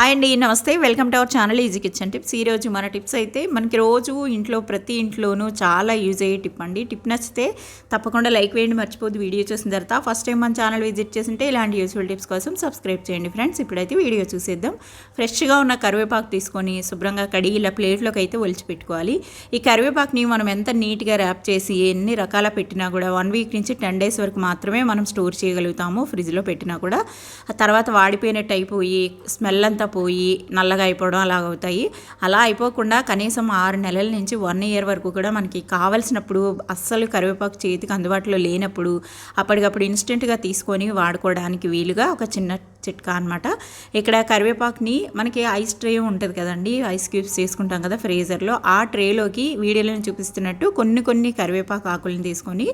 Hi అండి, నమస్తే. Welcome to our channel easy kitchen tips. ఈరోజు మన టిప్స్ అయితే మనకి రోజు ఇంట్లో ప్రతి ఇంట్లోనూ చాలా యూజ్ అయ్యే టిప్ అండి. టిప్ నచ్చితే తప్పకుండా లైక్ వేయండి, మర్చిపోద్దు. వీడియో చూసిన తర్వాత ఫస్ట్ టైం మన ఛానల్ విజిట్ చేస్తుంటే ఇలాంటి యూస్ఫుల్ టిప్స్ కోసం సబ్స్క్రైబ్ చేయండి ఫ్రెండ్స్. ఇప్పుడైతే వీడియో చూసేద్దాం. ఫ్రెష్గా ఉన్న కరివేపాకు తీసుకొని శుభ్రంగా కడిగి ఇలా ప్లేట్లోకి అయితే ఒలిచి పెట్టుకోవాలి. ఈ కరివేపాకుని మనం ఎంత నీట్గా ర్యాప్ చేసి ఎన్ని రకాల పెట్టినా కూడా 1 వీక్ నుంచి 10 డేస్ వరకు మాత్రమే మనం స్టోర్ చేయగలుగుతాము ఫ్రిడ్జ్లో పెట్టినా కూడా. ఆ తర్వాత వాడిపోయినట్టు అయిపోయి స్మెల్ అంతా పోయి నల్లగా అయిపోవడం అలాగ అవుతాయి. అలా అయిపోకుండా కనీసం 6 నెలల నుంచి 1 ఇయర్ వరకు కూడా మనకి కావలసినప్పుడు అస్సలు కరివేపాకు చేతికి అందుబాటులో లేనప్పుడు అప్పటికప్పుడు ఇన్స్టెంట్గా తీసుకొని వాడుకోవడానికి వీలుగా ఒక చిన్న చిట్కా అనమాట. ఇక్కడ కరివేపాకుని మనకి ఐస్ ట్రే ఉంటుంది కదండి, ఐస్ క్యూబ్స్ చేసుకుంటాం కదా ఫ్రీజర్లో, ఆ ట్రేలోకి వీడియోలో చూపిస్తున్నట్టు కొన్ని కరివేపాకు ఆకులను తీసుకొని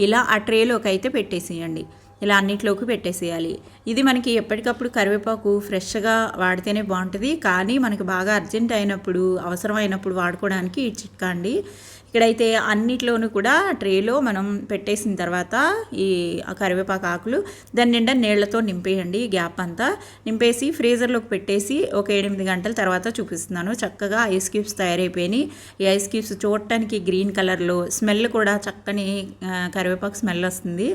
ఇలా ఆ ట్రేలోకి అయితే పెట్టేసేయండి. ఇలా అన్నిట్లోకి పెట్టేసేయాలి. ఇది మనకి ఎప్పటికప్పుడు కరివేపాకు ఫ్రెష్గా వాడితేనే బాగుంటుంది, కానీ మనకి బాగా అర్జెంట్ అయినప్పుడు అవసరమైనప్పుడు వాడుకోవడానికి ఈ చిట్కా అండి. ఇక్కడైతే అన్నిట్లోనూ కూడా ట్రేలో మనం పెట్టేసిన తర్వాత ఈ కరివేపాకు ఆకులు దాని నిండా నీళ్లతో నింపేయండి. గ్యాప్ అంతా నింపేసి ఫ్రీజర్లోకి పెట్టేసి ఒక 8 గంటల తర్వాత చూపిస్తున్నాను. చక్కగా ఐస్ క్యూబ్స్ తయారైపోయినాయి. ఈ ఐస్ క్యూబ్స్ చూడటానికి గ్రీన్ కలర్లో, స్మెల్ కూడా చక్కని కరివేపాకు స్మెల్ వస్తుంది.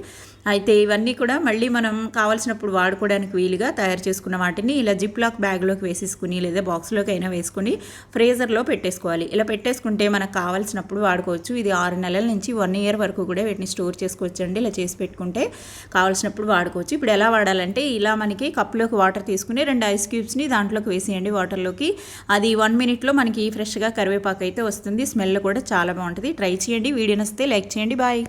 అయితే ఇవన్నీ కూడా మళ్ళీ మనం కావాల్సినప్పుడు వాడుకోవడానికి వీలుగా తయారు చేసుకున్న వాటిని ఇలా జిప్ లాక్ బ్యాగ్లోకి వేసేసుకుని లేదా బాక్స్లోకి అయినా వేసుకుని ఫ్రీజర్లో పెట్టేసుకోవాలి. ఇలా పెట్టేసుకుంటే మనకు కావాల్సినప్పుడు వాడుకోవచ్చు. ఇది 6 నెలల నుంచి 1 ఇయర్ వరకు కూడా వీటిని స్టోర్ చేసుకోవచ్చు అండి. ఇలా చేసి పెట్టుకుంటే కావాల్సినప్పుడు వాడుకోవచ్చు. ఇప్పుడు ఎలా వాడాలంటే ఇలా మనకి కప్లోకి వాటర్ తీసుకుని 2 ఐస్ క్యూబ్స్ని దాంట్లోకి వేసేయండి వాటర్లోకి. అది 1 మినిట్లో మనకి ఫ్రెష్గా కరివేపాకు అయితే వస్తుంది. స్మెల్ కూడా చాలా బాగుంటుంది. ట్రై చేయండి. వీడియో నచ్చితే లైక్ చేయండి. బాయ్.